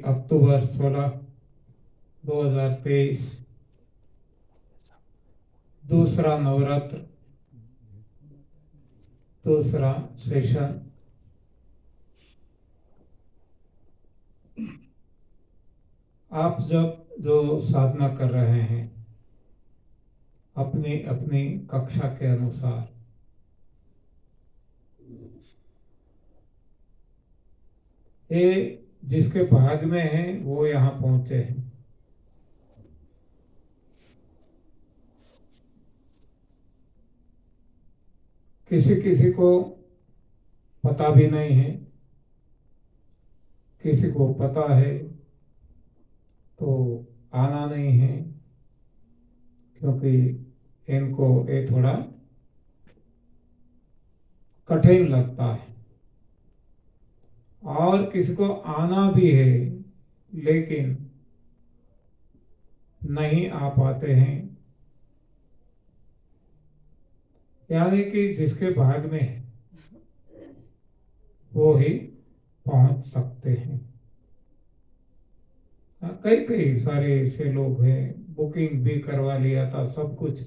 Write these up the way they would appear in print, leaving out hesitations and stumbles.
अक्टूबर 16, 2023, दूसरा नवरात्र, दूसरा सेशन। आप जब जो साधना कर रहे हैं अपनी अपनी कक्षा के अनुसार, ये जिसके भाग में है वो यहाँ पहुंचे हैं। किसी किसी को पता भी नहीं है, किसी को पता है तो आना नहीं है, क्योंकि इनको ये थोड़ा कठिन लगता है। और किसी को आना भी है लेकिन नहीं आ पाते हैं, यानी कि जिसके भाग में है वो ही पहुंच सकते हैं। कई कई सारे ऐसे लोग हैं, बुकिंग भी करवा लिया था सब कुछ,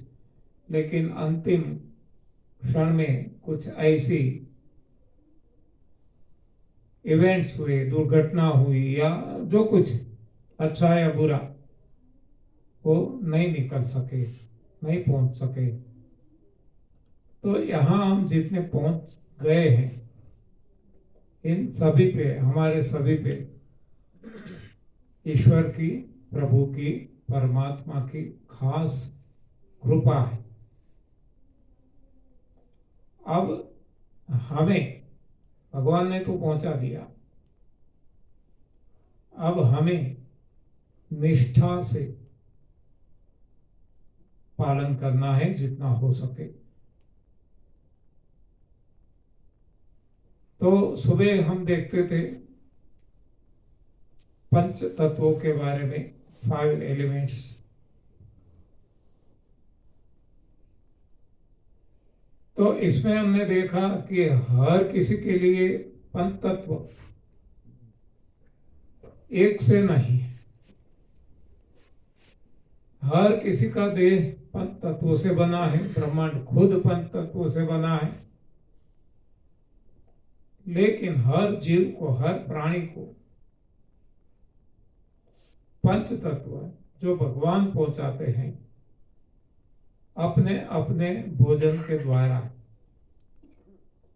लेकिन अंतिम क्षण में कुछ ऐसी इवेंट्स हुए, दुर्घटना हुई या जो कुछ अच्छा या बुरा, वो नहीं निकल सके, नहीं पहुंच सके। तो यहाँ हम जितने पहुंच गए हैं, इन सभी पे, हमारे सभी पे ईश्वर की, प्रभु की, परमात्मा की खास कृपा है। अब हमें भगवान ने तो पहुंचा दिया, अब हमें निष्ठा से पालन करना है जितना हो सके। तो सुबह हम देखते थे पंच तत्वों के बारे में, 5 एलिमेंट्स। तो इसमें हमने देखा कि हर किसी के लिए पंच तत्व एक से नहीं है। हर किसी का देह पंच तत्वों से बना है, ब्रह्मांड खुद पंच तत्वों से बना है, लेकिन हर जीव को, हर प्राणी को पंच तत्व जो भगवान पहुंचाते हैं अपने अपने भोजन के द्वारा,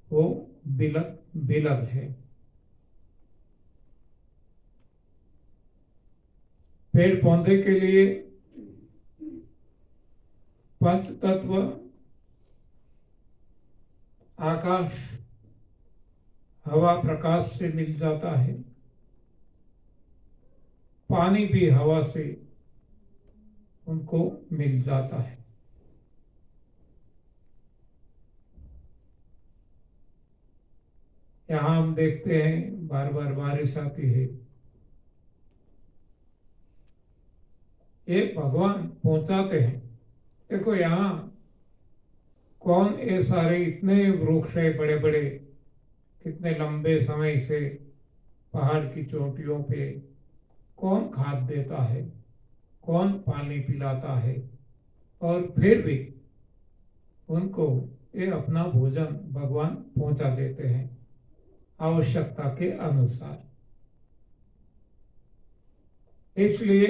वो बिलग बिलग है। पेड़ पौधे के लिए पंच तत्व आकाश, हवा, प्रकाश से मिल जाता है। पानी भी हवा से उनको मिल जाता है। यहाँ हम देखते हैं बार बार बारिश आती है, ये भगवान पहुंचाते हैं। देखो यहाँ कौन ये सारे इतने वृक्ष है बड़े बड़े, कितने लंबे समय से पहाड़ की चोटियों पे कौन खाद देता है, कौन पानी पिलाता है, और फिर भी उनको ये अपना भोजन भगवान पहुंचा देते हैं आवश्यकता के अनुसार। इसलिए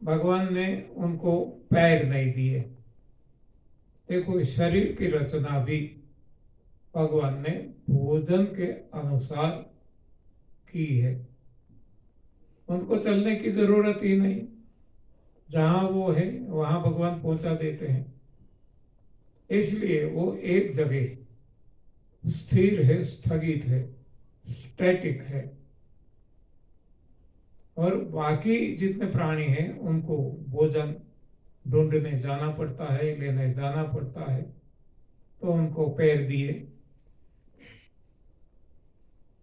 भगवान ने उनको पैर नहीं दिए। देखो शरीर की रचना भी भगवान ने भोजन के अनुसार की है। उनको चलने की जरूरत ही नहीं, जहां वो है वहां भगवान पहुंचा देते हैं। इसलिए वो एक जगह स्थिर है, स्थगित है, स्टैटिक है। और बाकी जितने प्राणी हैं उनको भोजन ढूंढने जाना पड़ता है, लेने जाना पड़ता है, तो उनको पैर दिए।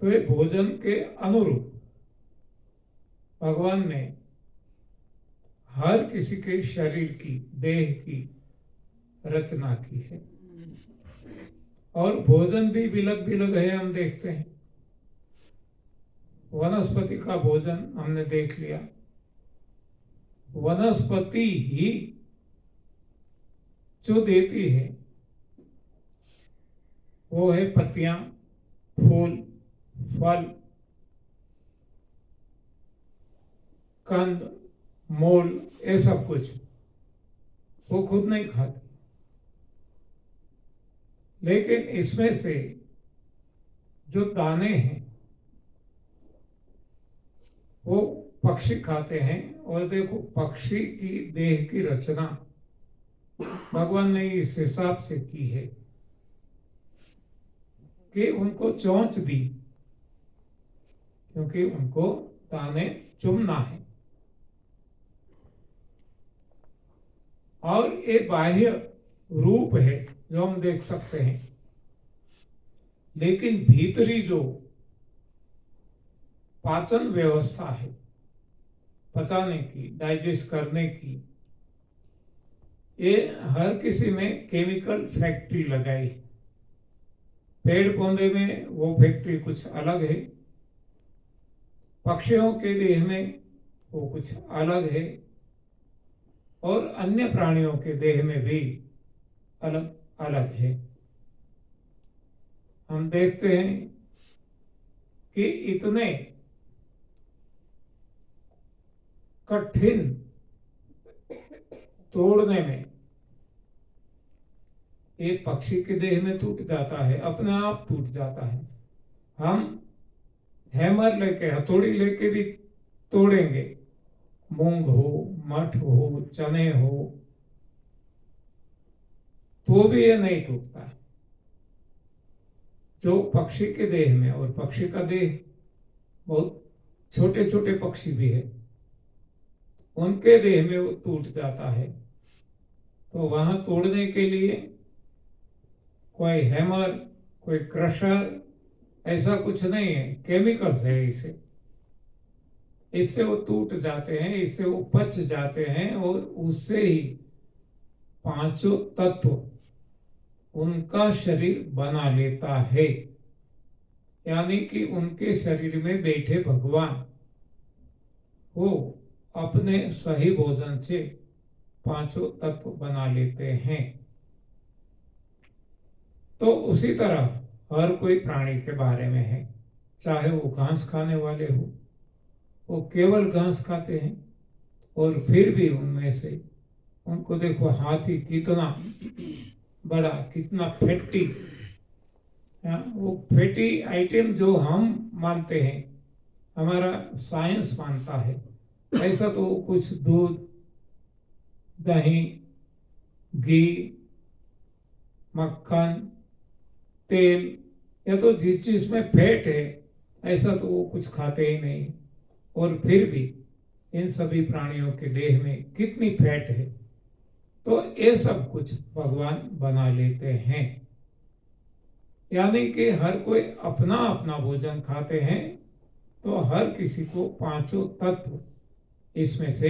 तो ये भोजन के अनुरूप भगवान ने हर किसी के शरीर की, देह की रचना की है। और भोजन भी बिलग बिलग है, हम देखते हैं। वनस्पति का भोजन हमने देख लिया। वनस्पति ही जो देती है वो है पत्तियां, फूल, फल, कंद, मूल, ये सब कुछ वो खुद नहीं खाती, लेकिन इसमें से जो दाने हैं वो पक्षी खाते हैं। और देखो, पक्षी की देह की रचना भगवान ने इस हिसाब से की है कि उनको चोंच दी, क्योंकि उनको दाने चुमना है। और ये बाह्य रूप है जो हम देख सकते हैं, लेकिन भीतरी जो पाचन व्यवस्था है, पचाने की, डाइजेस्ट करने की, ये हर किसी में केमिकल फैक्ट्री लगाई। पेड़ पौधे में वो फैक्ट्री कुछ अलग है, पक्षियों के देह में वो कुछ अलग है, और अन्य प्राणियों के देह में भी अलग अलग है। हम देखते हैं कि इतने कठिन तोड़ने में ये पक्षी के देह में टूट जाता है, अपने आप टूट जाता है। हम हैमर लेके, हथौड़ी लेके भी तोड़ेंगे, मूंग हो, मठ हो, चने हो, तो भी ये नहीं टूटता है। जो पक्षी के देह में, और पक्षी का देह बहुत छोटे छोटे पक्षी भी है, उनके देह में वो टूट जाता है। तो वहां तोड़ने के लिए कोई हैमर, कोई क्रशर, ऐसा कुछ नहीं है, केमिकल्स है इसे। इससे वो टूट जाते हैं, इससे वो पच जाते हैं, और उससे ही पांचों तत्व उनका शरीर बना लेता है। यानी कि उनके शरीर में बैठे भगवान वो अपने सही भोजन से पांचों तत्व बना लेते हैं। तो उसी तरह हर कोई प्राणी के बारे में है, चाहे वो घास खाने वाले हो, वो केवल घास खाते हैं, और फिर भी उनमें से उनको देखो, हाथी कितना बड़ा, कितना फैटी, वो फैटी आइटम जो हम मानते हैं, हमारा साइंस मानता है, ऐसा तो कुछ दूध, दही, घी, मक्खन, तेल, या तो जिस चीज में फैट है, ऐसा तो वो कुछ खाते ही नहीं। और फिर भी इन सभी प्राणियों के देह में कितनी फैट है, तो ये सब कुछ भगवान बना लेते हैं। यानी कि हर कोई अपना अपना भोजन खाते हैं, तो हर किसी को पांचों तत्व इसमें से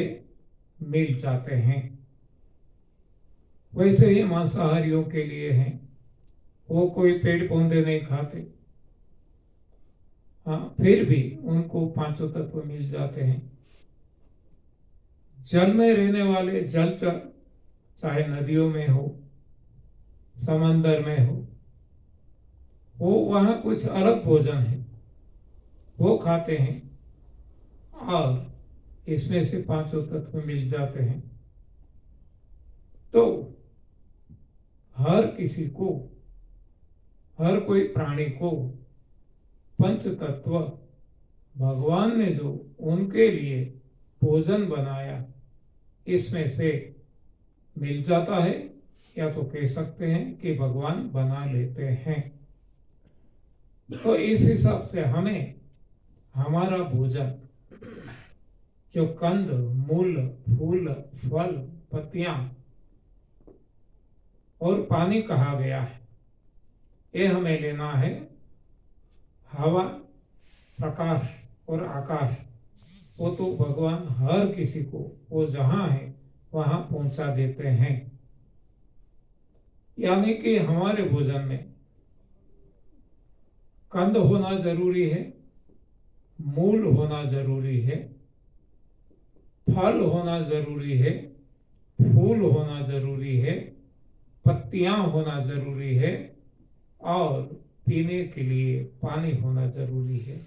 मिल जाते हैं। वैसे ही मांसाहारियों के लिए हैं, वो कोई पेड़ पौधे नहीं खाते, हाँ, फिर भी उनको पांचों तत्व मिल जाते हैं। जल में रहने वाले जलचर, चाहे नदियों में हो, समंदर में हो, वो वहां कुछ अलग भोजन है, वो खाते हैं, और इसमें से पांचों तत्व मिल जाते हैं। तो हर किसी को, हर कोई प्राणी को पंच तत्व भगवान ने जो उनके लिए भोजन बनाया, इसमें से मिल जाता है, या तो कह सकते हैं कि भगवान बना लेते हैं। तो इस हिसाब से हमें हमारा भोजन, जो कंद, मूल, फूल, फल, पत्तियां और पानी कहा गया है, ये हमें लेना है। हवा, प्रकाश और आकाश, वो तो भगवान हर किसी को वो जहां है वहां पहुंचा देते हैं। यानी कि हमारे भोजन में कंद होना जरूरी है, मूल होना जरूरी है, फल होना जरूरी है, फूल होना जरूरी है, पत्तियां होना जरूरी है और पीने के लिए पानी होना जरूरी है।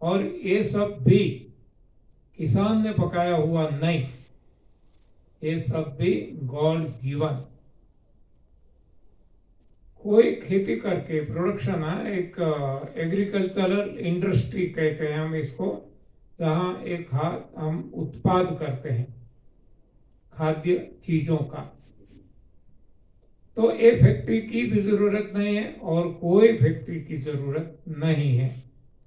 और ये सब भी किसान ने पकाया हुआ नहीं, ये सब भी गॉड गिवन। कोई खेती करके प्रोडक्शन है, एक एग्रीकल्चरल इंडस्ट्री कहते हैं हम इसको, जहां एक हम उत्पाद करते हैं खाद्य चीजों का। तो एक फैक्ट्री की भी जरूरत नहीं है और कोई फैक्ट्री की जरूरत नहीं है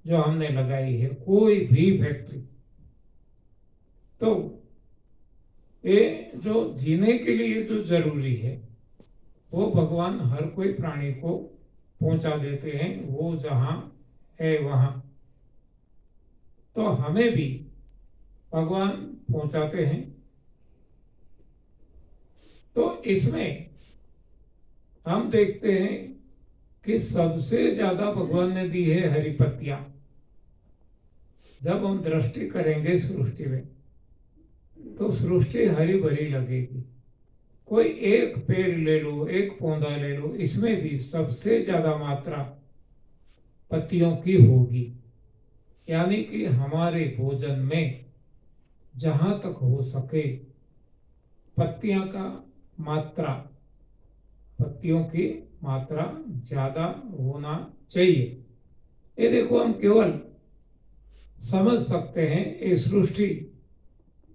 जो हमने लगाई है, कोई भी फैक्ट्री। तो ये जो जीने के लिए जो जरूरी है वो भगवान हर कोई प्राणी को पहुंचा देते हैं, वो जहां है वहां। तो हमें भी भगवान पहुंचाते हैं। तो इसमें हम देखते हैं कि सबसे ज्यादा भगवान ने दी है हरी पत्तियां। जब हम दृष्टि करेंगे सृष्टि में तो सृष्टि हरी भरी लगेगी। कोई एक पेड़ ले लो, एक पौधा ले लो, इसमें भी सबसे ज्यादा मात्रा पत्तियों की होगी। यानी कि हमारे भोजन में जहां तक हो सके पत्तियों का मात्रा, पत्तियों की मात्रा ज्यादा होना चाहिए। ये देखो, हम केवल समझ सकते हैं इस सृष्टि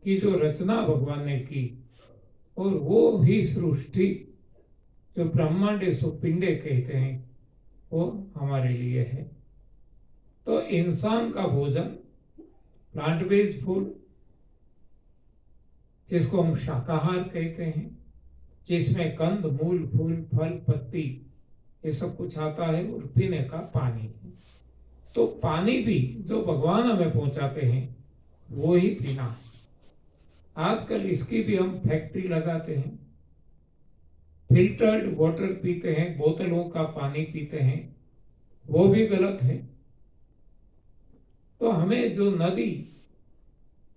की जो रचना भगवान ने की, और वो ही सृष्टि जो ब्रह्मांड सुपिंडे कहते हैं वो हमारे लिए है। तो इंसान का भोजन प्लांट बेस्ड फूड, जिसको हम शाकाहार कहते हैं, जिसमें कंद मूल फूल फल पत्ती ये सब कुछ आता है, और पीने का पानी। तो पानी भी जो भगवान हमें पहुंचाते हैं वो ही पीना है। आजकल इसकी भी हम फैक्ट्री लगाते हैं, फिल्टर्ड वाटर पीते हैं, बोतलों का पानी पीते हैं, वो भी गलत है। तो हमें जो नदी,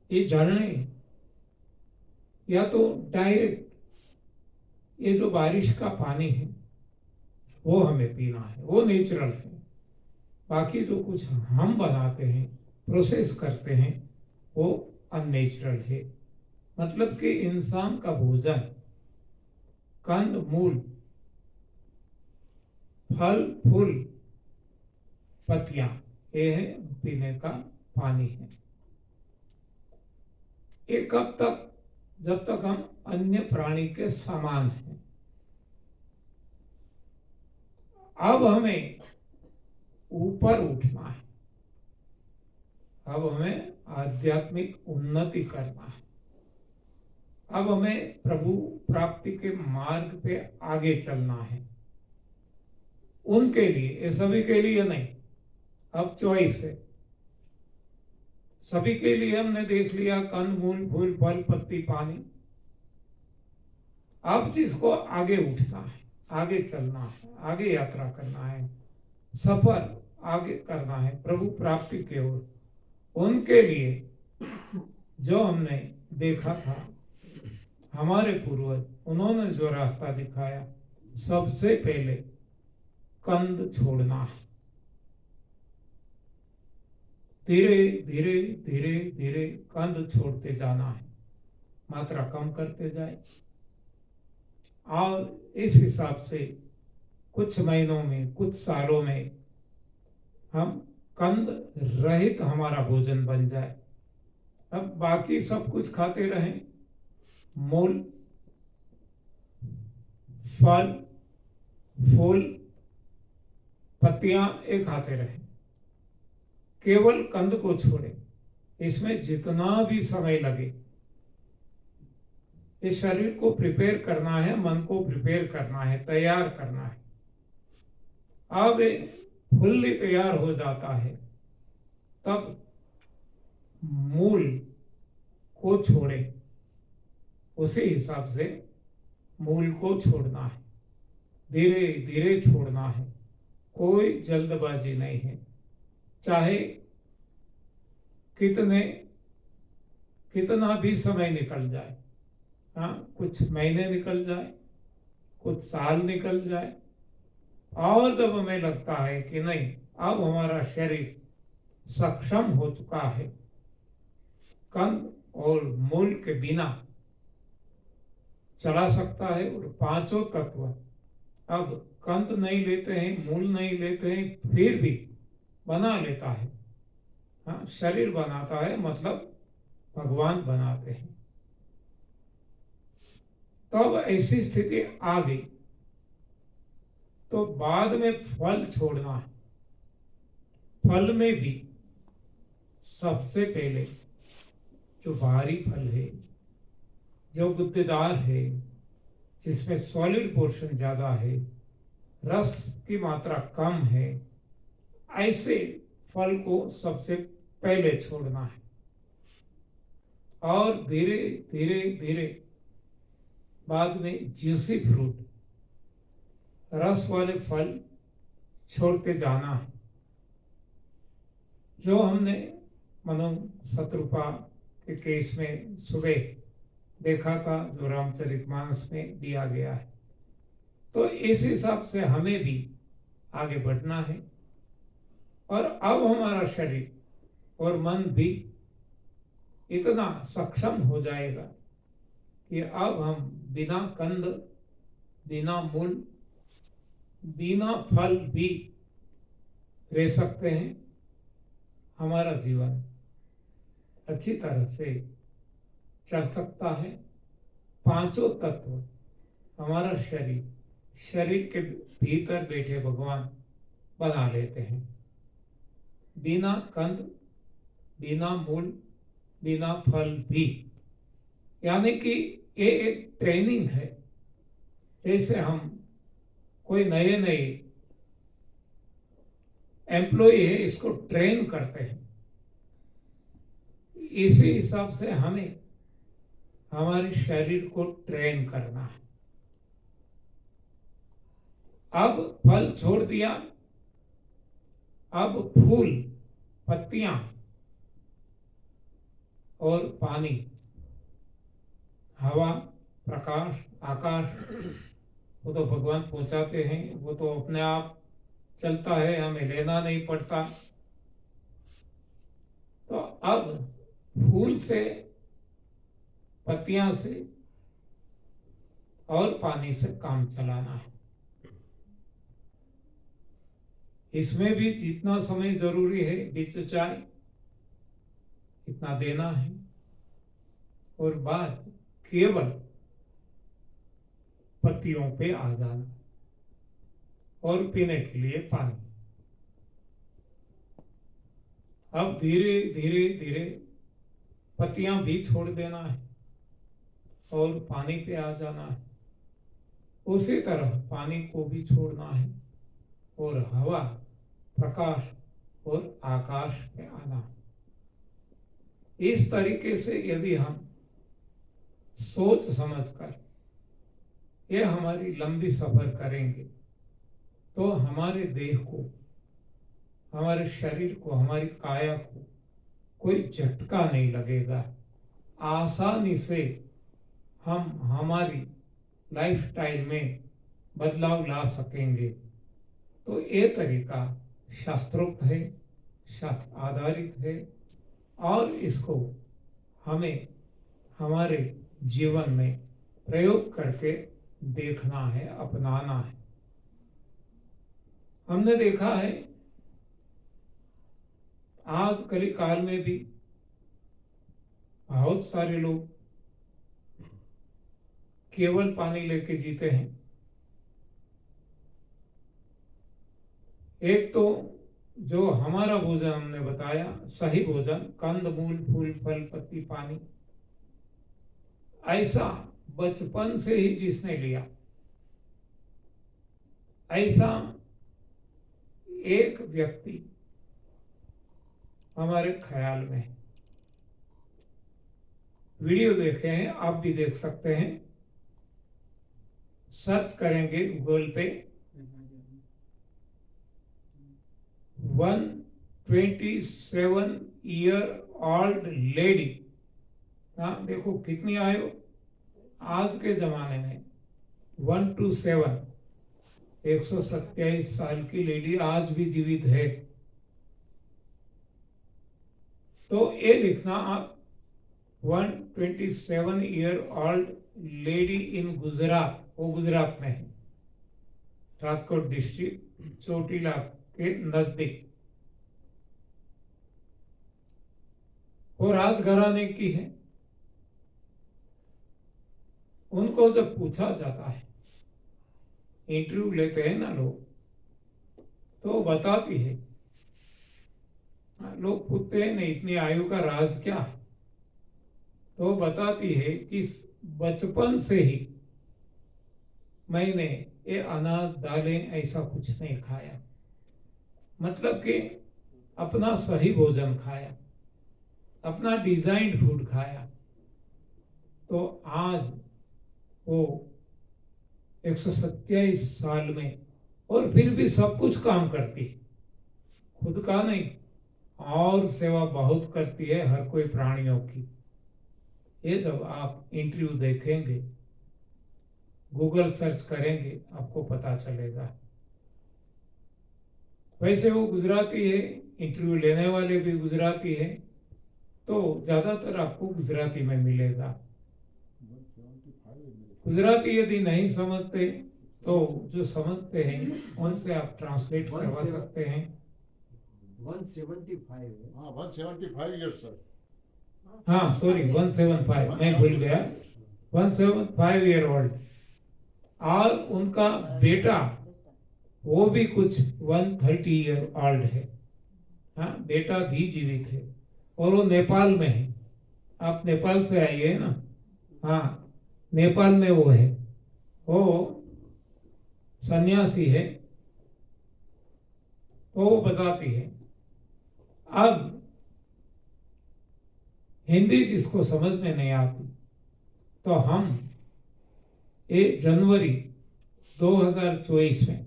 ये झरने, या तो डायरेक्ट ये जो बारिश का पानी है वो हमें पीना है, वो नेचुरल है। बाकी जो कुछ हम बनाते हैं, प्रोसेस करते हैं, वो अननेचुरल है। मतलब कि इंसान का भोजन कंद मूल फल फूल पत्तियां, ये है पीने का पानी है। ये कब तक? जब तक हम अन्य प्राणी के समान हैं। अब हमें ऊपर उठना है, अब हमें आध्यात्मिक उन्नति करना है, अब हमें प्रभु प्राप्ति के मार्ग पे आगे चलना है। उनके लिए, ये सभी के लिए नहीं, अब चॉइस है। सभी के लिए हमने देख लिया कंद मूल फूल फल पत्ती पानी। अब जिसको आगे उठना है, आगे चलना है, आगे यात्रा करना है, सफर आगे करना है प्रभु प्राप्ति की ओर, उनके लिए जो हमने देखा था हमारे पूर्वज, उन्होंने जो रास्ता दिखाया, सबसे पहले कंद छोड़ना है। धीरे धीरे धीरे धीरे कंद छोड़ते जाना है, मात्रा कम करते जाए। और इस हिसाब से कुछ महीनों में, कुछ सालों में हम कंद रहित हमारा भोजन बन जाए। अब बाकी सब कुछ खाते रहें, मूल फल फूल पत्तियां एक खाते रहें, केवल कंद को छोड़े। इसमें जितना भी समय लगे, इस शरीर को प्रिपेयर करना है, मन को प्रिपेयर करना है, तैयार करना है। अब फुल्ली तैयार हो जाता है, तब मूल को छोड़े। उसी हिसाब से मूल को छोड़ना है, धीरे धीरे छोड़ना है, कोई जल्दबाजी नहीं है। चाहे कितना भी समय निकल जाए, हाँ, कुछ महीने निकल जाए, कुछ साल निकल जाए, और जब हमें लगता है कि नहीं, अब हमारा शरीर सक्षम हो चुका है कंद और मूल के बिना चला सकता है, और पांचों तत्व अब कंद नहीं लेते हैं, मूल नहीं लेते हैं, फिर भी बना लेता है, हाँ, शरीर बनाता है, मतलब भगवान बनाते हैं। तो अब ऐसी स्थिति आ गई तो बाद में फल छोड़ना है। फल में भी सबसे पहले जो भारी फल है, जो गुद्देदार है, जिसमें सॉलिड पोर्शन ज्यादा है, रस की मात्रा कम है, ऐसे फल को सबसे पहले छोड़ना है। और धीरे धीरे धीरे बाद में जूसी फ्रूट, रस वाले फल छोड़ते जाना है। जो हमने मनो शत्रुपा के केस में सुबह देखा था, जो रामचरितमानस में दिया गया है, तो इस हिसाब से हमें भी आगे बढ़ना है। और अब हमारा शरीर और मन भी इतना सक्षम हो जाएगा कि अब हम बिना कंद, बिना मूल, बिना फल भी रह सकते हैं। हमारा जीवन अच्छी तरह से चल सकता है। पांचों तत्व हमारा शरीर के भीतर बैठे भगवान बना लेते हैं, बिना कंद, बिना मूल, बिना फल भी। यानी कि ये एक ट्रेनिंग है। जैसे हम कोई नए नए एम्प्लॉय है, इसको ट्रेन करते हैं, इसी हिसाब से हमें हमारे शरीर को ट्रेन करना है। अब फल छोड़ दिया, अब फूल, पत्तियां और पानी, हवा, प्रकाश, आकाश, वो तो भगवान पहुंचाते हैं, वो तो अपने आप चलता है, हमें लेना नहीं पड़ता। तो अब फूल से, पत्तियां से और पानी से काम चलाना है। इसमें भी जितना समय जरूरी है बीच चाय, इतना देना है, और बाद केवल पत्तियों पे आ जाना और पीने के लिए पानी। अब धीरे धीरे धीरे पत्तियां भी छोड़ देना है और पानी पे आ जाना है। उसी तरह पानी को भी छोड़ना है और हवा, प्रकाश और आकाश पे आना है। इस तरीके से यदि हम सोच समझकर ये हमारी लंबी सफर करेंगे तो हमारे देह को, हमारे शरीर को, हमारी काया को कोई झटका नहीं लगेगा। आसानी से हम हमारी लाइफस्टाइल में बदलाव ला सकेंगे। तो ये तरीका शास्त्रोक्त है, शास्त्र आधारित है, और इसको हमें हमारे जीवन में प्रयोग करके देखना है, अपनाना है। हमने देखा है आज कली काल में भी बहुत सारे लोग केवल पानी लेके जीते हैं। एक तो जो हमारा भोजन हमने बताया, सही भोजन, कंद मूल फूल फल पत्ती पानी, ऐसा बचपन से ही जिसने लिया, ऐसा एक व्यक्ति हमारे ख्याल में है। वीडियो देखे हैं, आप भी देख सकते हैं, सर्च करेंगे गूगल पे 127 ईयर ओल्ड लेडी। हाँ, देखो कितनी आयु आज के जमाने में 127, 127 साल की लेडी आज भी जीवित है। तो ये लिखना आप 127 year old lady in Gujarat, वो गुजरात में है, राजकोट डिस्ट्रिक्ट चोटीला के नजदीक। वो राजघराने की है। उनको जब पूछा जाता है, इंटरव्यू लेते हैं ना लोग, तो बताती है, लोग पूछते हैं नहीं इतनी आयु का राज क्या है, तो बताती है कि बचपन से ही मैंने ये अनाज दालें ऐसा कुछ नहीं खाया, मतलब कि अपना सही भोजन खाया, अपना डिजाइंड फूड खाया। तो आज वो 127 साल में और फिर भी सब कुछ काम करती है, खुद का नहीं और सेवा बहुत करती है हर कोई प्राणियों की। ये जब आप इंटरव्यू देखेंगे, गूगल सर्च करेंगे, आपको पता चलेगा। वैसे वो गुजराती है, इंटरव्यू लेने वाले भी गुजराती है, तो ज्यादातर आपको गुजराती में मिलेगा। गुजराती यदि नहीं समझते तो जो समझते हैं उनसे आप ट्रांसलेट करवा सकते हैं। 175 हाँ 175 years sir. हाँ सॉरी 175, मैं भूल गया, 175 ईयर ओल्ड। और उनका बेटा वो भी कुछ 130 ईयर ओल्ड है। हाँ, बेटा भी जीवित है और वो नेपाल में है। आप नेपाल से आई है ना? हाँ, नेपाल में वो है, वो सन्यासी है। तो वो बताती है। अब हिंदी जिसको समझ में नहीं आती, तो हम 1 जनवरी 2024 में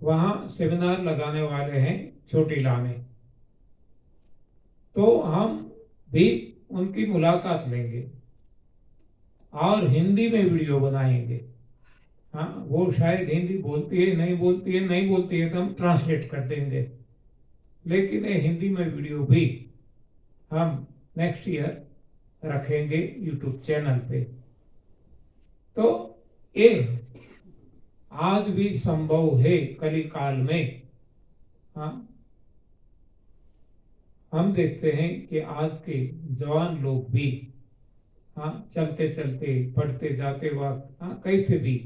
वहाँ सेमिनार लगाने वाले हैं चोटीला में, तो हम भी उनकी मुलाकात लेंगे और हिंदी में वीडियो बनाएंगे। हाँ, वो शायद हिंदी बोलती है नहीं बोलती है, नहीं बोलती है तो हम ट्रांसलेट कर देंगे, लेकिन ये हिंदी में वीडियो भी हम नेक्स्ट ईयर रखेंगे यूट्यूब चैनल पे। तो ये आज भी संभव है कली काल में। हाँ, हम देखते हैं कि आज के जवान लोग भी हाँ चलते चलते पढ़ते जाते वक्त हाँ कैसे भी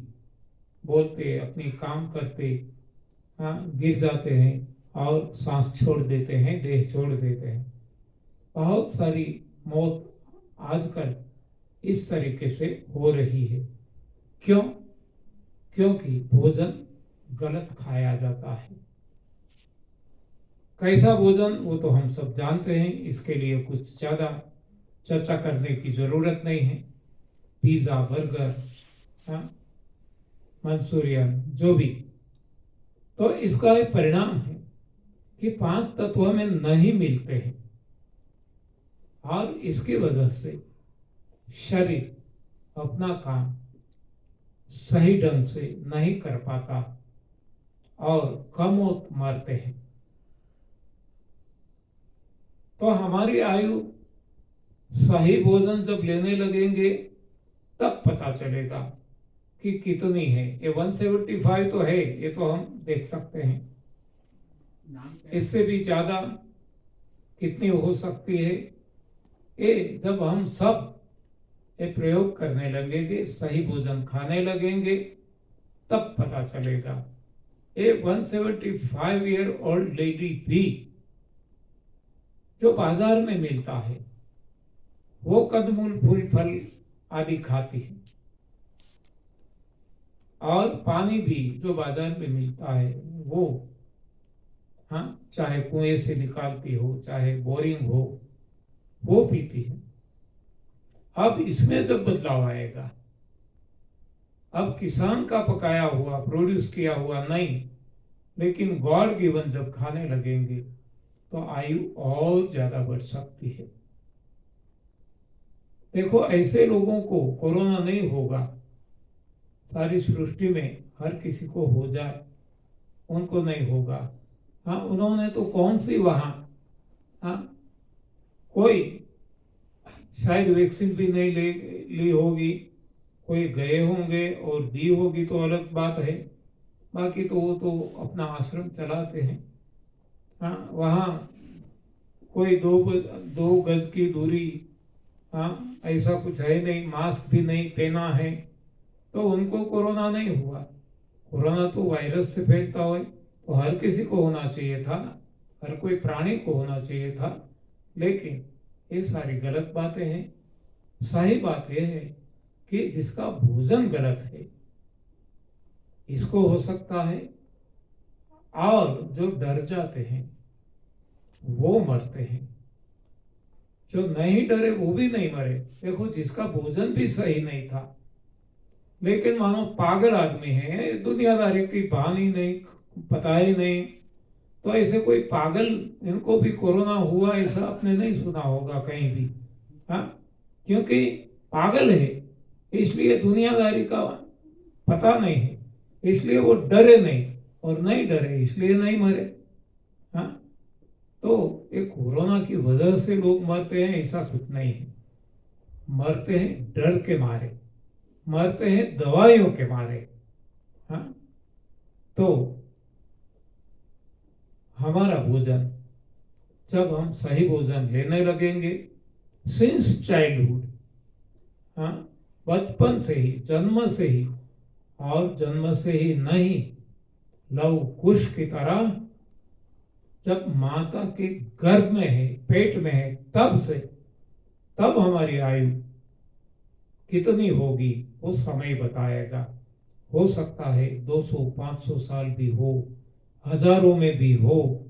बोलते अपनी काम करते हाँ गिर जाते हैं और सांस छोड़ देते हैं, देह छोड़ देते हैं। बहुत सारी मौत आजकल इस तरीके से हो रही है। क्यों? क्योंकि भोजन गलत खाया जाता है। कैसा भोजन वो तो हम सब जानते हैं, इसके लिए कुछ ज्यादा चर्चा करने की जरूरत नहीं है। पिज्जा, बर्गर, मंचूरियन, जो भी, तो इसका एक परिणाम है कि 5 तत्व हमें नहीं मिलते हैं और इसकी वजह से शरीर अपना काम सही ढंग से नहीं कर पाता और कम मरते हैं। तो हमारी आयु सही भोजन जब लेने लगेंगे तब पता चलेगा कि कितनी है। ये 175 तो है, ये तो हम देख सकते हैं, इससे भी ज्यादा कितनी हो सकती है, ये जब हम सब ये प्रयोग करने लगेंगे, सही भोजन खाने लगेंगे, तब पता चलेगा। ये 175 ईयर ओल्ड लेडी भी जो बाजार में मिलता है वो कंदमूल, फूल, फल आदि खाती है और पानी भी जो बाजार में मिलता है वो हाँ चाहे कुएं से निकालती हो चाहे बोरिंग हो, वो पीती है। अब इसमें जब बदलाव आएगा, अब किसान का पकाया हुआ, प्रोड्यूस किया हुआ नहीं, लेकिन गॉड गिवन जब खाने लगेंगे, तो आयु और ज्यादा बढ़ सकती है। देखो, ऐसे लोगों को कोरोना नहीं होगा, सारी सृष्टि में हर किसी को हो जाए, उनको नहीं होगा। हाँ, उन्होंने तो कौन सी वहां, हाँ, कोई शायद वैक्सीन भी नहीं ली होगी, कोई गए होंगे और दी होगी तो अलग बात है। बाकी तो वो तो अपना आश्रम चलाते हैं। हाँ, वहाँ कोई दो गज की दूरी, हाँ, ऐसा कुछ है नहीं, मास्क भी नहीं पहना है, तो उनको कोरोना नहीं हुआ। कोरोना तो वायरस से फैलता है, तो हर किसी को होना चाहिए था ना, हर कोई प्राणी को होना चाहिए था। लेकिन ये सारी गलत बातें हैं। सही बात यह है कि जिसका भोजन गलत है, इसको हो सकता है, और जो डर जाते हैं वो मरते हैं, जो नहीं डरे वो भी नहीं मरे। देखो, जिसका भोजन भी सही नहीं था, लेकिन मानो पागल आदमी है, दुनियादारी की भान ही नहीं, पता ही नहीं, तो ऐसे कोई पागल, इनको भी कोरोना हुआ ऐसा आपने नहीं सुना होगा कहीं भी। हाँ, क्योंकि पागल है, इसलिए दुनियादारी का पता नहीं है, इसलिए वो डरे नहीं, और नहीं डरे इसलिए नहीं मरे। हाँ, तो ये कोरोना की वजह से लोग मरते हैं ऐसा कुछ नहीं है। मरते हैं डर के मारे, मरते हैं दवाइयों के मारे। हाँ, तो हमारा भोजन, जब हम सही भोजन लेने लगेंगे, सिंस चाइल्डहुड, हाँ, बचपन से ही, जन्म से ही, और जन्म से ही नहीं, लव कुश की तरह जब माता के गर्भ में है, पेट में है, तब से, तब हमारी आयु कितनी होगी वो समय बताएगा। हो सकता है 200-500 साल भी हो, हजारों में भी हो।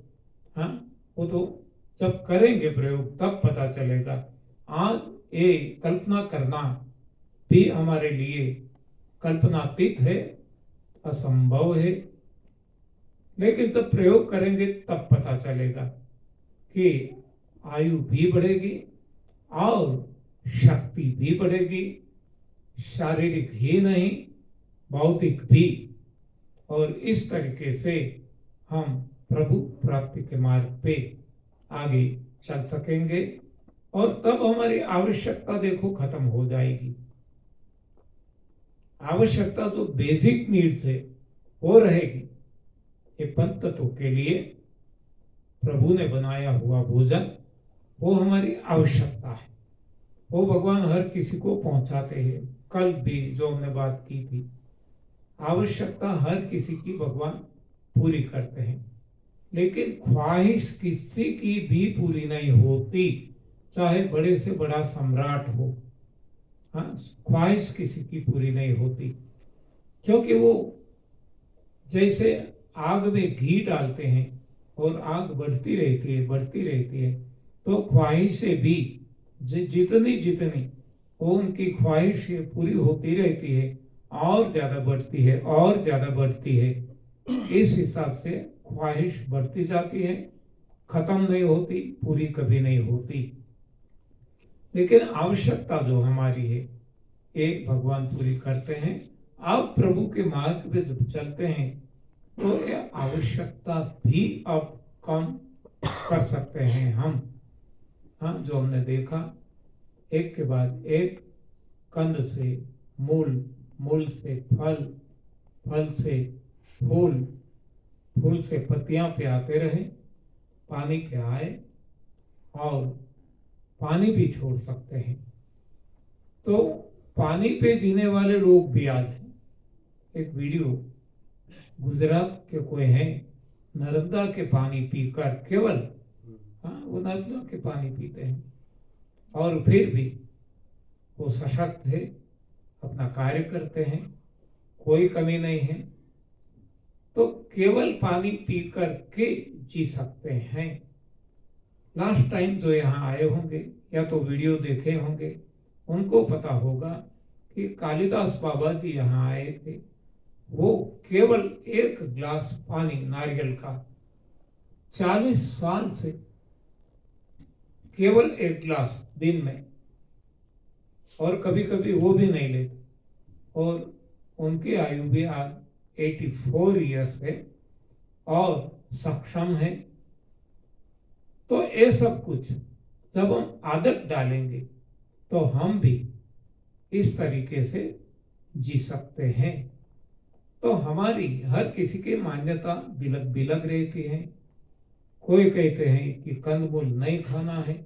हाँ, वो तो जब करेंगे प्रयोग तब पता चलेगा। आज ये कल्पना करना भी हमारे लिए कल्पनातीत है, असंभव है। लेकिन जब प्रयोग करेंगे तब पता चलेगा कि आयु भी बढ़ेगी और शक्ति भी बढ़ेगी, शारीरिक ही नहीं, भौतिक भी। और इस तरीके से हम प्रभु प्राप्ति के मार्ग पे आगे चल सकेंगे, और तब हमारी आवश्यकता देखो खत्म हो जाएगी। आवश्यकता तो बेसिक नीड्स है वो रहेगी। ये पंच तत्व के लिए प्रभु ने बनाया हुआ भोजन, वो हमारी आवश्यकता है, वो भगवान हर किसी को पहुंचाते हैं। कल भी जो हमने बात की थी, आवश्यकता हर किसी की भगवान पूरी करते हैं, लेकिन ख्वाहिश किसी की भी पूरी नहीं होती, चाहे बड़े से बड़ा सम्राट हो। हाँ, ख्वाहिश किसी की पूरी नहीं होती, क्योंकि वो जैसे आग में घी डालते हैं और आग बढ़ती रहती है, बढ़ती रहती है, तो ख्वाहिशें भी जितनी जितनी वो उनकी ख्वाहिश पूरी होती रहती है, और ज्यादा बढ़ती है, और ज्यादा बढ़ती है। इस हिसाब से ख्वाहिश बढ़ती जाती है, खत्म नहीं होती, पूरी कभी नहीं होती। लेकिन आवश्यकता जो हमारी है, ये भगवान पूरी करते हैं। आप प्रभु के मार्ग पे जब चलते हैं, तो ये आवश्यकता भी अब कम कर सकते हैं हम। हाँ, जो हमने देखा, एक के बाद एक, कंद से मूल, मूल से फल, फल से फूल, फूल से पत्तियां पे आते रहे, पानी पे आए, और पानी भी छोड़ सकते हैं। तो पानी पे जीने वाले लोग भी आज हैं। एक वीडियो, गुजरात के कोई हैं, नर्मदा के पानी पीकर, केवल, हाँ, वो नर्मदा के पानी पीते हैं, और फिर भी वो सशक्त है, अपना कार्य करते हैं, कोई कमी नहीं है। तो केवल पानी पीकर के जी सकते हैं। लास्ट टाइम जो यहाँ आए होंगे या तो वीडियो देखे होंगे, उनको पता होगा कि कालिदास बाबा जी यहाँ आए थे। वो केवल एक गिलास पानी नारियल का 40 साल से केवल 1 गिलास दिन में, और कभी कभी वो भी नहीं लेते, और उनकी आयु भी आज 84 ईयर्स है और सक्षम है। तो ये सब कुछ जब हम आदत डालेंगे तो हम भी इस तरीके से जी सकते हैं। तो हमारी हर किसी की मान्यता बिलग बिलग रहती है। कोई कहते हैं कि कंदमूल नहीं खाना है,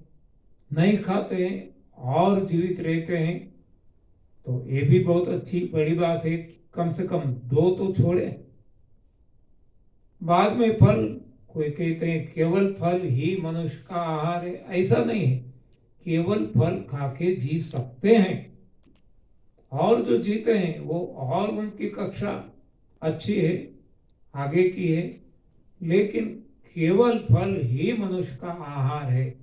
नहीं खाते हैं और जीवित रहते हैं, तो ये भी बहुत अच्छी बड़ी बात है। कम से कम 2 तो छोड़े। बाद में फल, कोई कहते हैं केवल फल ही मनुष्य का आहार है, ऐसा नहीं है। केवल फल खा के जी सकते हैं, और जो जीते हैं वो और उनकी कक्षा अच्छी है, आगे की है। लेकिन केवल फल ही मनुष्य का आहार है,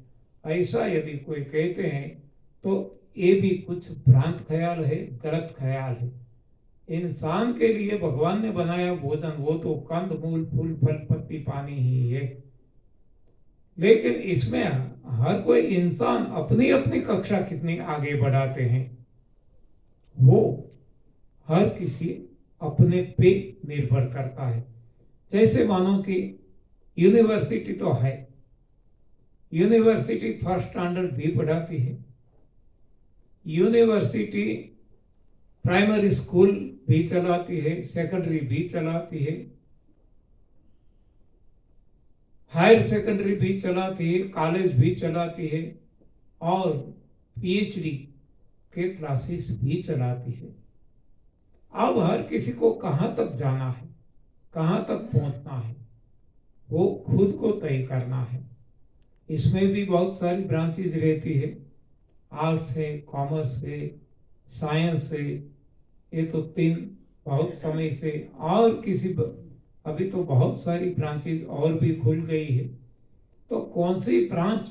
ऐसा यदि कोई कहते हैं तो ये भी कुछ भ्रांत ख्याल है, गलत ख्याल है। इंसान के लिए भगवान ने बनाया भोजन वो तो कंद मूल फूल फल पत्ती पानी ही है। लेकिन इसमें हर कोई इंसान अपनी अपनी कक्षा कितनी आगे बढ़ाते हैं, वो हर किसी अपने पे निर्भर करता है। जैसे मानो कि यूनिवर्सिटी तो है, यूनिवर्सिटी फर्स्ट स्टैंडर्ड भी पढ़ाती है, यूनिवर्सिटी प्राइमरी स्कूल भी चलाती है, सेकेंडरी भी चलाती है, हायर सेकेंडरी भी चलाती है, कॉलेज भी चलाती है, और पीएचडी के क्लासेस भी चलाती है। अब हर किसी को कहाँ तक जाना है, कहाँ तक पहुंचना है, वो खुद को तय करना है। इसमें भी बहुत सारी ब्रांचेज रहती है, आर्ट्स है, कॉमर्स है, साइंस है। ये तो 3 बहुत समय से, और अभी तो बहुत सारी ब्रांचेज और भी खुल गई है। तो कौन सी ब्रांच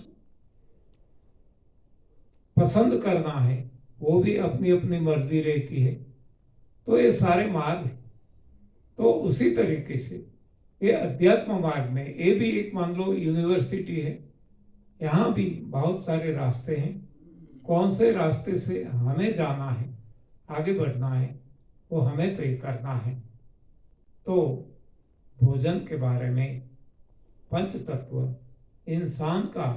पसंद करना है वो भी अपनी अपनी मर्जी रहती है। तो ये सारे मार्ग, तो उसी तरीके से ये अध्यात्म मार्ग में ये भी एक मान लो यूनिवर्सिटी है, यहाँ भी बहुत सारे रास्ते हैं। कौन से रास्ते से हमें जाना है, आगे बढ़ना है, वो हमें तय करना है। तो भोजन के बारे में पंच तत्व, इंसान का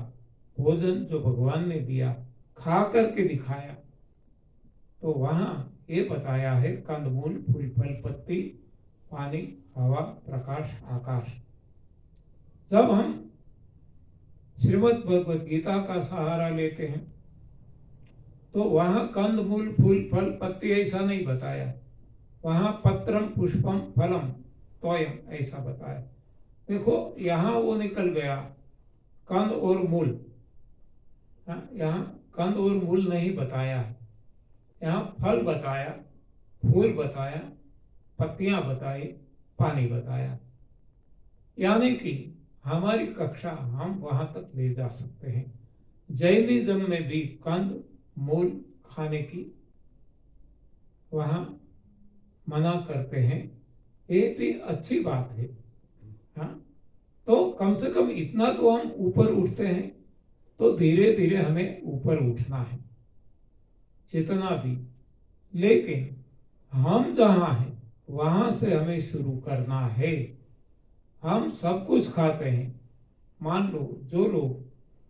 भोजन जो भगवान ने दिया, खा करके दिखाया, तो वहाँ ये बताया है कंदमूल फूल फल पत्ती पानी हवा प्रकाश आकाश। जब हम श्रीमद् भगवद गीता का सहारा लेते हैं तो वहाँ कंदमूल फूल फल पत्ती ऐसा नहीं बताया, वहाँ पत्रम पुष्पम फलम तोयम ऐसा बताया। देखो यहाँ वो निकल गया कंद और मूल, यहाँ कंद और मूल नहीं बताया है। यहाँ फल बताया, फूल बताया, पत्तियां बताई, पानी बताया। यानी कि हमारी कक्षा हम वहां तक ले जा सकते हैं। जैनिज्म में भी कंद मूल खाने की वहां मना करते हैं, ये भी अच्छी बात है। हाँ, तो कम से कम इतना तो हम ऊपर उठते हैं, तो धीरे धीरे हमें ऊपर उठना है जितना भी। लेकिन हम जहां हैं वहां से हमें शुरू करना है। हम सब कुछ खाते हैं, मान लो जो लोग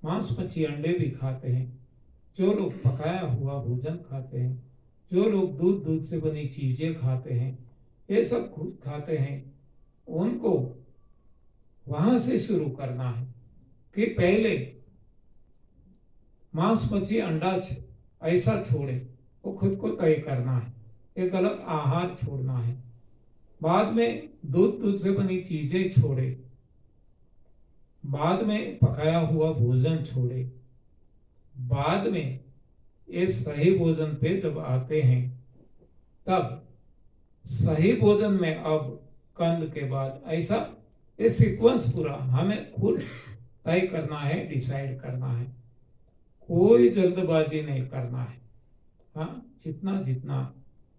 मांस मच्छी अंडे भी खाते हैं, जो लोग पकाया हुआ भोजन खाते हैं, जो लोग दूध से बनी चीजें खाते हैं, ये सब खुद खाते हैं, उनको वहां से शुरू करना है कि पहले मांस मच्छी अंडा ऐसा छोड़े, वो खुद को तय करना है। एक गलत आहार छोड़ना है। बाद में दूध से बनी चीजें छोड़े, बाद में पकाया हुआ भोजन छोड़े, बाद में ये सही भोजन पे जब आते हैं तब सही भोजन में अब कंद के बाद ऐसा ये सीक्वेंस पूरा हमें खुद तय करना है, डिसाइड करना है। कोई जल्दबाजी नहीं करना है। हाँ, जितना जितना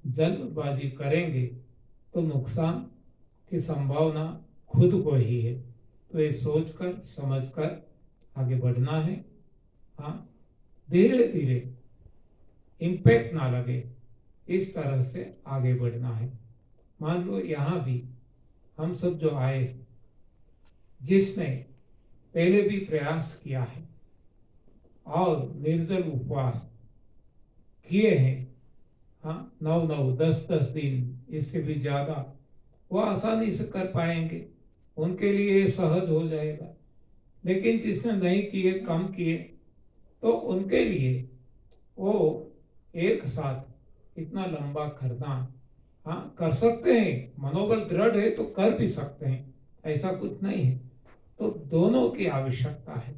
जल्दबाजी करेंगे तो नुकसान की संभावना खुद को ही है। तो ये सोचकर समझकर आगे बढ़ना है हाँ, धीरे धीरे इम्पैक्ट ना लगे इस तरह से आगे बढ़ना है। मान लो यहाँ भी हम सब जो आए, जिसने पहले भी प्रयास किया है और निर्जल उपवास किए हैं, हाँ, 9-9, 10-10 दिन, इससे भी ज्यादा, वो आसानी से कर पाएंगे, उनके लिए ये सहज हो जाएगा। लेकिन जिसने नहीं किए, कम किए, तो उनके लिए वो एक साथ इतना लंबा करना, हाँ, कर सकते हैं, मनोबल दृढ़ है तो कर भी सकते हैं, ऐसा कुछ नहीं है। तो दोनों की आवश्यकता है,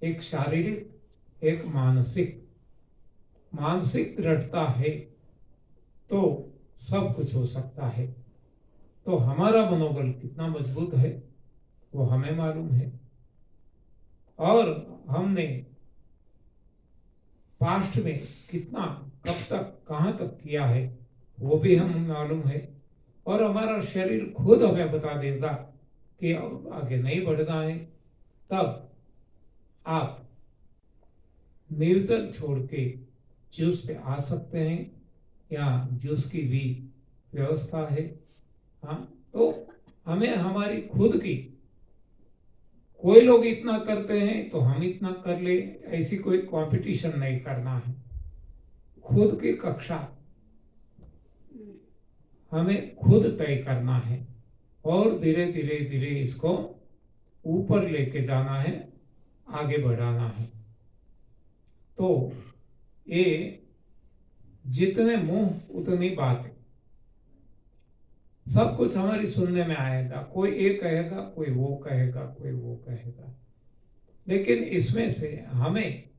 एक शारीरिक, एक मानसिक। मानसिक दृढ़ता है तो सब कुछ हो सकता है। तो हमारा मनोबल कितना मजबूत है वो हमें मालूम है, और हमने पास्ट में कितना, कब तक, कहाँ तक किया है वो भी हमें मालूम है। और हमारा शरीर खुद हमें बता देगा कि अब आगे नहीं बढ़ना है। तब आप निर्जल छोड़ के जूस पे आ सकते हैं, या जूस की भी व्यवस्था है। हाँ, तो हमें हमारी खुद की, कोई लोग इतना करते हैं तो हम इतना कर ले, ऐसी कोई कंपटीशन नहीं करना है। खुद की कक्षा हमें खुद तय करना है, और धीरे धीरे धीरे इसको ऊपर लेके जाना है, आगे बढ़ाना है। तो ये जितने मुंह उतनी बातें, सब कुछ हमारी सुनने में आएगा। कोई ये कहेगा, कोई वो कहेगा, कोई वो कहेगा, लेकिन इसमें से हमें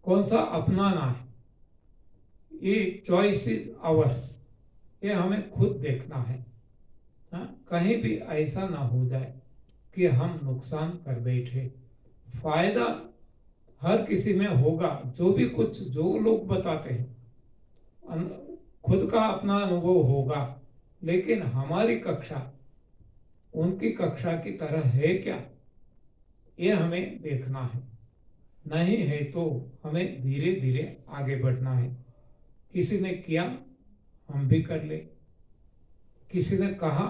कौन सा अपनाना है, ये चॉइस इज आवर्स, ये हमें खुद देखना है। हाँ, कहीं भी ऐसा ना हो जाए कि हम नुकसान कर बैठे। फायदा हर किसी में होगा, जो भी कुछ जो लोग बताते हैं, खुद का अपना अनुभव होगा, लेकिन हमारी कक्षा उनकी कक्षा की तरह है क्या, ये हमें देखना है। नहीं है तो हमें धीरे धीरे आगे बढ़ना है। किसी ने किया, हम भी कर ले, किसी ने कहा,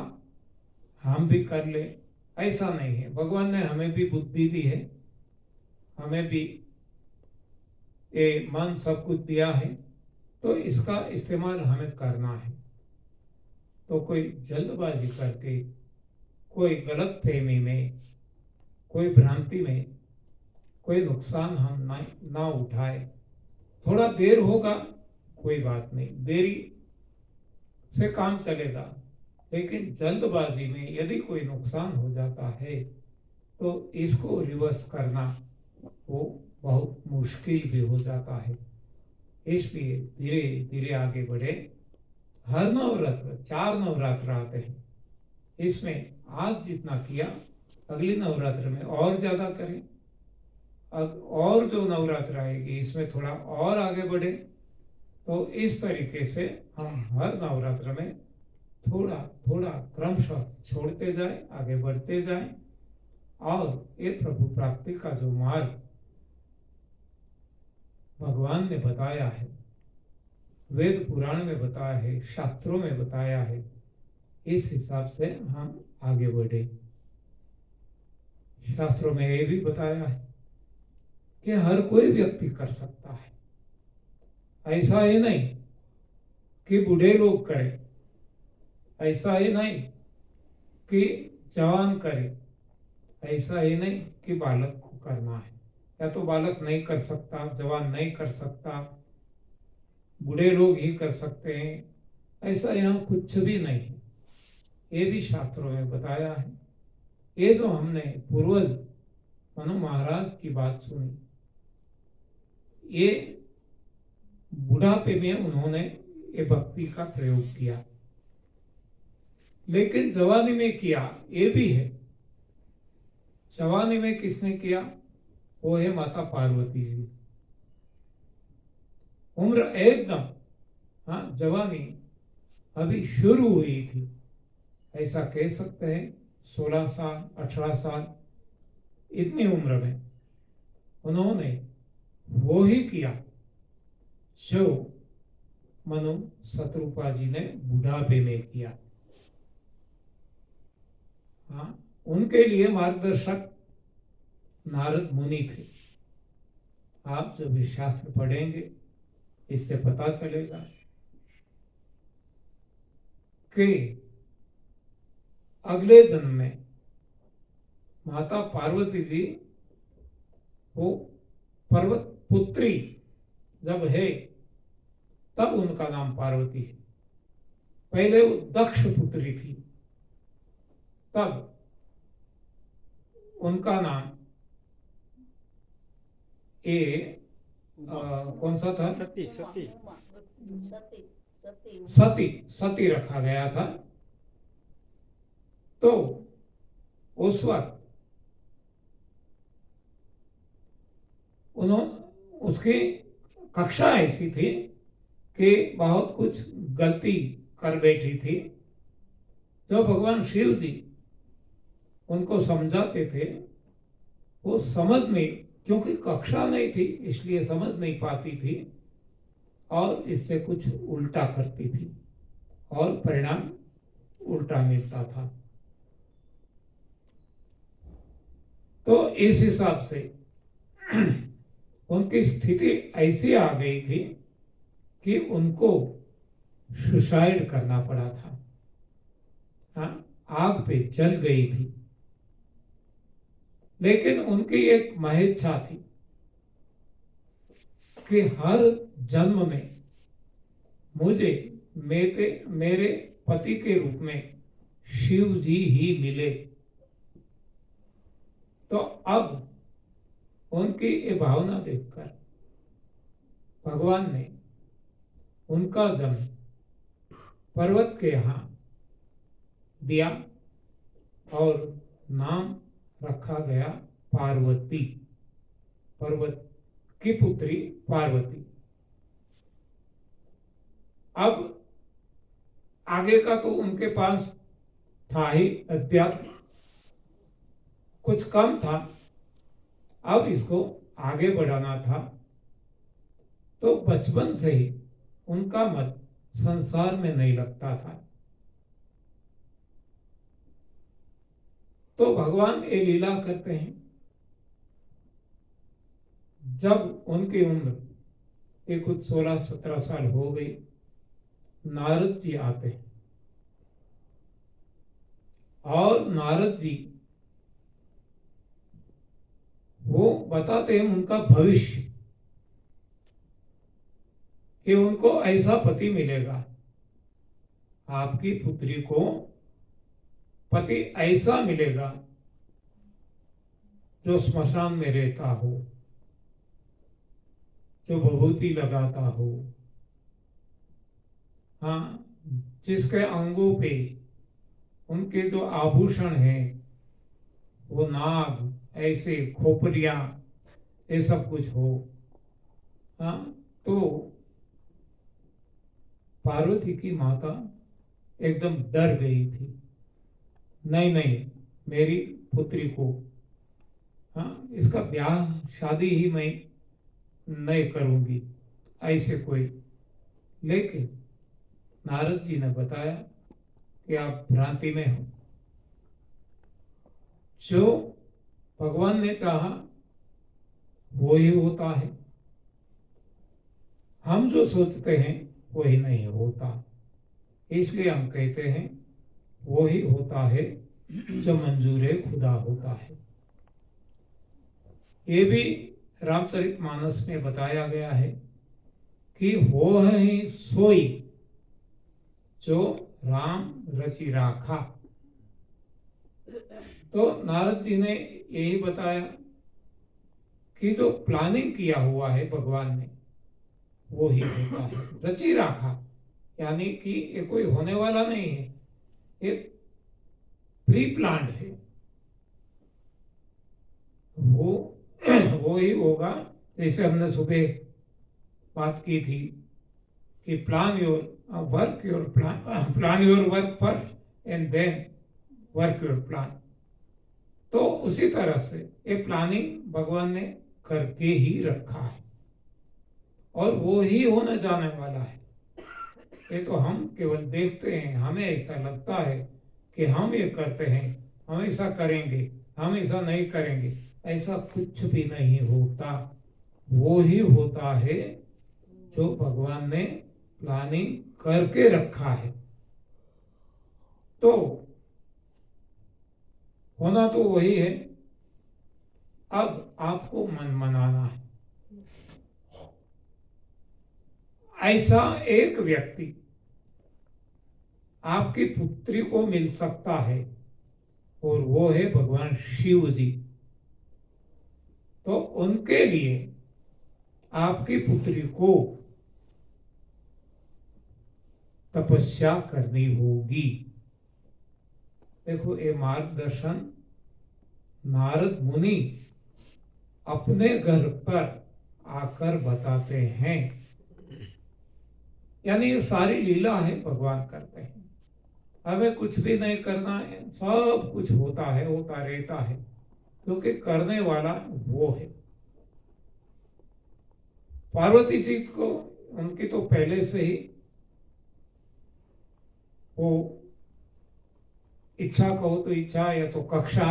हम भी कर ले, ऐसा नहीं है। भगवान ने हमें भी बुद्धि दी है, हमें भी ये मन सब कुछ दिया है, तो इसका इस्तेमाल हमें करना है। तो कोई जल्दबाजी करके, कोई गलत फहमी में, कोई भ्रांति में कोई नुकसान हम ना उठाए। थोड़ा देर होगा, कोई बात नहीं, देरी से काम चलेगा, लेकिन जल्दबाजी में यदि कोई नुकसान हो जाता है तो इसको रिवर्स करना वो बहुत मुश्किल भी हो जाता है। इसलिए धीरे धीरे आगे बढ़े। हर नवरात्र 4 नवरात्र आते हैं, इसमें आज जितना किया अगली नवरात्र में और ज्यादा करें, और जो नवरात्र आएगी इसमें थोड़ा और आगे बढ़े। तो इस तरीके से हम हर नवरात्र में थोड़ा थोड़ा क्रमशः छोड़ते जाए, आगे बढ़ते जाए, और ये प्रभु प्राप्ति का जो मार्ग भगवान ने बताया है, वेद पुराण में बताया है, शास्त्रों में बताया है, इस हिसाब से हम आगे बढ़े। शास्त्रों में ये भी बताया है कि हर कोई व्यक्ति कर सकता है। ऐसा ही नहीं कि बूढ़े लोग करें, ऐसा ही नहीं कि जवान करे, ऐसा ही नहीं कि बालक को करना है, या तो बालक नहीं कर सकता, जवान नहीं कर सकता, बूढ़े लोग ही कर सकते हैं, ऐसा यहाँ कुछ भी नहीं है। ये भी शास्त्रों में बताया है। ये जो हमने पूर्वज मनु महाराज की बात सुनी, ये बुढ़ापे में उन्होंने ये भक्ति का प्रयोग किया, लेकिन जवानी में किया, ये भी है। जवानी में किसने किया? वो है माता पार्वती जी। उम्र एकदम, हाँ, जवानी अभी शुरू हुई थी, ऐसा कह सकते हैं, 16 साल 18 साल, इतनी उम्र में उन्होंने वो ही किया जो मनु शत्रुपा जी ने बुढ़ापे में किया। हाँ, उनके लिए मार्गदर्शक नारद मुनि थे। आप जब इस शास्त्र पढ़ेंगे इससे पता चलेगा कि अगले जन्म में माता पार्वती जी वो पर्वत पुत्री जब है तब उनका नाम पार्वती है। पहले वो दक्ष पुत्री थी, तब उनका नाम कौन सा था? सती सती सती सती रखा गया था। तो उस वक्त उसकी कक्षा ऐसी थी कि बहुत कुछ गलती कर बैठी थी। जो भगवान शिव जी उनको समझाते थे वो समझ नहीं, क्योंकि कक्षा नहीं थी इसलिए समझ नहीं पाती थी और इससे कुछ उल्टा करती थी और परिणाम उल्टा मिलता था। तो इस हिसाब से उनकी स्थिति ऐसी आ गई थी कि उनको सुसाइड करना पड़ा था। हाँ, आग पे जल गई थी। लेकिन उनकी एक महेच्छा थी कि हर जन्म में मुझे मेरे पति के रूप में शिव जी ही मिले। तो अब उनकी ये भावना देखकर भगवान ने उनका जन्म पर्वत के यहाँ दिया और नाम रखा गया पार्वती, पर्वत की पुत्री पार्वती। अब आगे का तो उनके पास था ही, अध्यात्म कुछ कम था, अब इसको आगे बढ़ाना था। तो बचपन से ही उनका मन संसार में नहीं लगता था। तो भगवान ये लीला करते हैं, जब उनकी उम्र ये कुछ 16-17 साल हो गई, नारद जी आते हैं और नारद जी वो बताते हैं उनका भविष्य कि उनको ऐसा पति मिलेगा, आपकी पुत्री को पति ऐसा मिलेगा जो स्मशान में रहता हो, जो विभूति लगाता हो, हाँ, जिसके अंगों पे उनके जो आभूषण हैं वो नाग, ऐसे खोपड़ियां, ये सब कुछ हो। हाँ, तो पार्वती की माता एकदम डर गई थी। नहीं नहीं, मेरी पुत्री को, हाँ, इसका ब्याह शादी ही मैं नहीं करूंगी, ऐसे कोई। लेकिन नारद जी ने बताया कि आप भ्रांति में हो, जो भगवान ने चाहा वो ही होता है, हम जो सोचते हैं वही नहीं होता। इसलिए हम कहते हैं वो ही होता है जो मंजूर खुदा होता है। ये भी रामचरितमानस में बताया गया है कि हो ही सोई जो राम रचि राखा। तो नारद जी ने यही बताया कि जो प्लानिंग किया हुआ है भगवान ने वो ही होता है। रचि राखा यानी कि ये कोई होने वाला नहीं है, ये प्री प्लान्ड है, वो ही होगा। जैसे हमने सुबह बात की थी कि plan your work first and then work your plan. तो उसी तरह से ये प्लानिंग भगवान ने करके ही रखा है और वो ही होने जाने वाला है। ये तो हम केवल देखते हैं, हमें ऐसा लगता है कि हम ये करते हैं, हमेशा करेंगे, हमेशा नहीं करेंगे। ऐसा कुछ भी नहीं होता। वो ही होता है जो भगवान ने प्लानिंग करके रखा है। तो होना तो वही है। अब आपको मन मनाना है। ऐसा एक व्यक्ति आपकी पुत्री को मिल सकता है और वो है भगवान शिव जी। तो उनके लिए आपकी पुत्री को तपस्या करनी होगी। देखो, ये मार्गदर्शन नारद मुनि अपने घर पर आकर बताते हैं। यानी ये सारी लीला है, भगवान करते हैं। हमें कुछ भी नहीं करना है, सब कुछ होता है, होता रहता है, क्योंकि करने वाला वो है। पार्वती जी को, उनकी तो पहले से ही वो इच्छा कहो तो इच्छा या तो कक्षा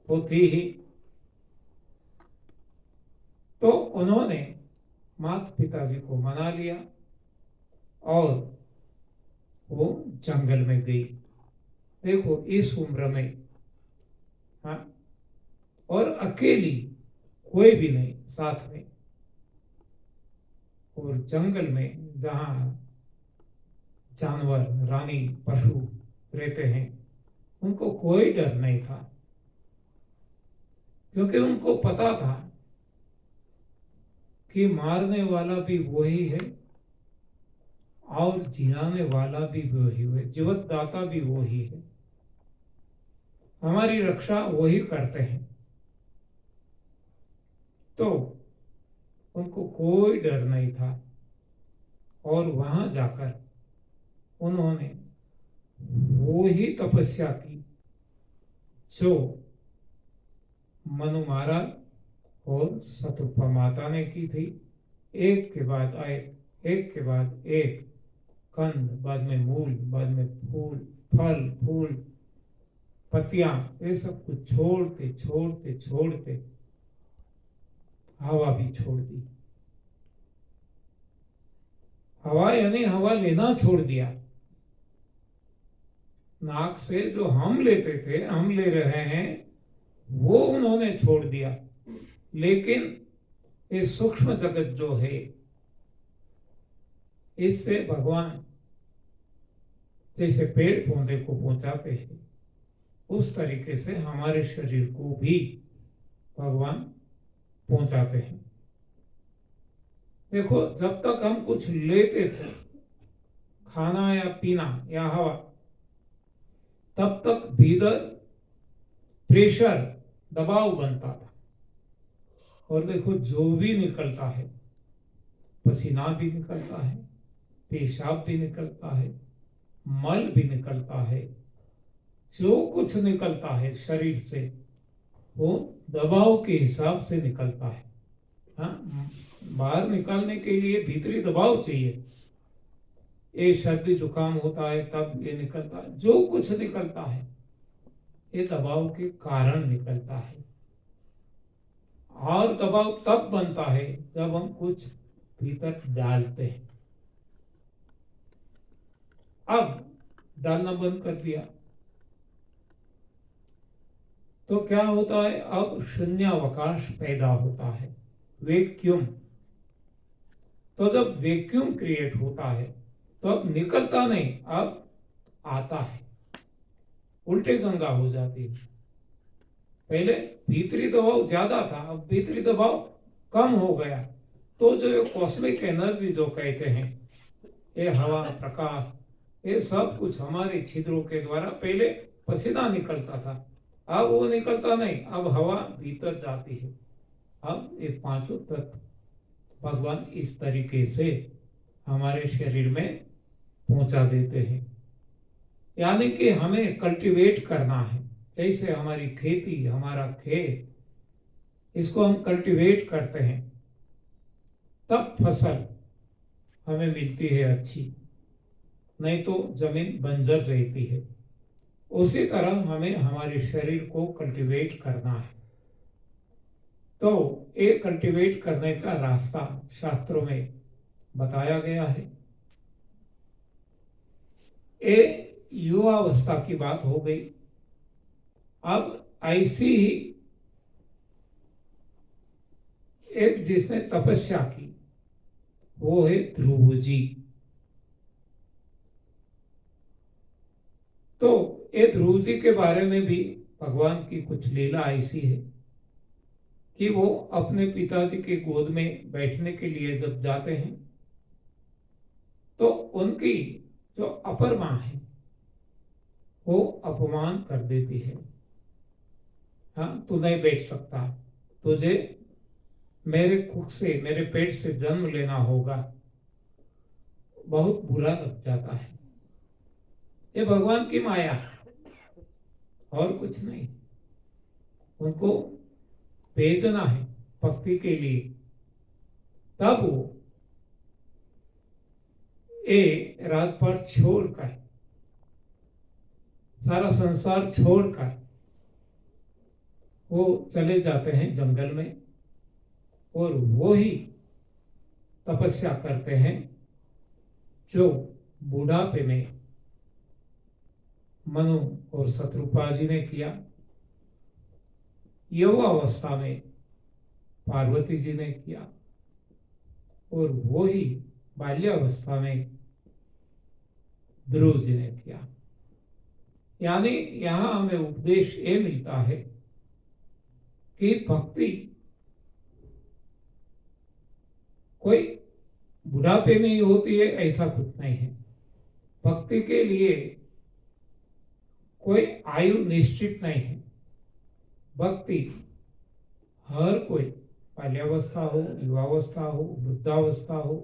होती ही। तो उन्होंने माता पिताजी को मना लिया और वो जंगल में गई। देखो, इस उम्र में, हाँ, और अकेली, कोई भी नहीं साथ में, और जंगल में जहां जानवर, रानी, पशु रहते हैं, उनको कोई डर नहीं था, क्योंकि उनको पता था कि मारने वाला भी वही है और जियाने वाला भी वही है, जीवत दाता भी वही है। हमारी रक्षा वही करते हैं। तो उनको कोई डर नहीं था और वहां जाकर उन्होंने वो ही तपस्या की जो मनु महाराज और शतरूपा माता ने की थी। एक के बाद एक के बाद एक कंद, बाद में मूल, बाद में फूल, फल, फूल, पत्तियां, ये सब कुछ छोड़ते छोड़ते छोड़ते हवा भी छोड़ दी। हवा यानी हवा लेना छोड़ दिया। नाक से जो हम लेते थे, हम ले रहे हैं, वो उन्होंने छोड़ दिया। लेकिन ये सूक्ष्म जगत जो है, इससे भगवान जैसे पेड़ पौधे को पहुंचाते हैं, उस तरीके से हमारे शरीर को भी भगवान पहुंचाते हैं। देखो, जब तक हम कुछ लेते थे, खाना या पीना या हवा, तब तक भीतर प्रेशर, दबाव बनता था। और देखो, जो भी निकलता है, पसीना भी निकलता है, पेशाब भी निकलता है, मल भी निकलता है, जो कुछ निकलता है शरीर से, वो दबाव के हिसाब से निकलता है। हाँ, बाहर निकालने के लिए भीतरी दबाव चाहिए। ये सर्दी जुकाम होता है तब ये निकलता है। जो कुछ निकलता है, ये दबाव के कारण निकलता है। और दबाव तब बनता है जब हम कुछ भीतर डालते हैं। अब डालना बंद कर दिया तो क्या होता है? अब शून्यावकाश पैदा होता है, वैक्यूम। तो जब वैक्यूम क्रिएट होता है तो अब निकलता नहीं, अब आता है। उल्टे गंगा हो जाती है। पहले भीतरी दबाव ज्यादा था, अब भीतरी दबाव कम हो गया। तो जो कॉस्मिक एनर्जी जो कहते हैं, ये हवा, प्रकाश, ये सब कुछ हमारे छिद्रों के द्वारा, पहले पसीना निकलता था, अब वो निकलता नहीं, अब हवा भीतर जाती है। अब ये पांचों तत्व भगवान इस तरीके से हमारे शरीर में पहुंचा देते हैं। यानी कि हमें कल्टीवेट करना है। जैसे हमारी खेती, हमारा खेत, इसको हम कल्टीवेट करते हैं, तब फसल हमें मिलती है अच्छी, नहीं तो जमीन बंजर रहती है। उसी तरह हमें हमारे शरीर को कल्टीवेट करना है। तो ये कल्टीवेट करने का रास्ता शास्त्रों में बताया गया है। ये युवावस्था की बात हो गई। अब ऐसी ही एक जिसने तपस्या की वो है ध्रुव जी। तो ये ध्रुव जी के बारे में भी भगवान की कुछ लीला ऐसी है कि वो अपने पिताजी के गोद में बैठने के लिए जब जाते हैं तो उनकी जो अपर माँ है वो अपमान कर देती है। हाँ, तू नहीं बैठ सकता, तुझे मेरे कुख से, मेरे पेट से जन्म लेना होगा। बहुत बुरा लग जाता है। ये भगवान की माया है और कुछ नहीं। उनको भेजना है भक्ति के लिए, तब वो ये राजपाट छोड़कर, सारा संसार छोड़कर वो चले जाते हैं जंगल में और वो ही तपस्या करते हैं जो बुढ़ापे में मनु और शत्रुपा जी ने किया, युवावस्था में पार्वती जी ने किया और वो ही बाल्यावस्था में ध्रुव जी ने किया। यानी यहां हमें उपदेश ये मिलता है कि भक्ति कोई बुढ़ापे में ही होती है ऐसा कुछ नहीं है। भक्ति के लिए कोई आयु निश्चित नहीं है। भक्ति हर कोई, बाल्यावस्था हो, युवावस्था हो, वृद्धावस्था हो,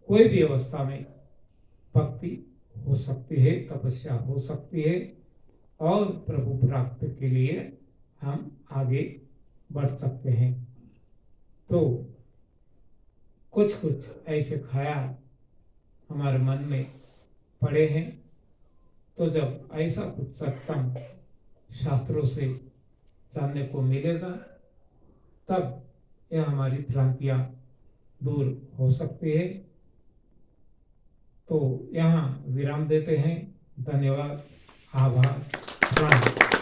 कोई भी अवस्था में भक्ति हो सकती है, तपस्या हो सकती है और प्रभु प्राप्ति के लिए हम आगे बढ़ सकते हैं। तो कुछ कुछ ऐसे ख्याल हमारे मन में पड़े हैं। तो जब ऐसा कुछ सत्संग शास्त्रों से जानने को मिलेगा तब यह हमारी भ्रांतियां दूर हो सकती है। तो यहाँ विराम देते हैं। धन्यवाद, आभार।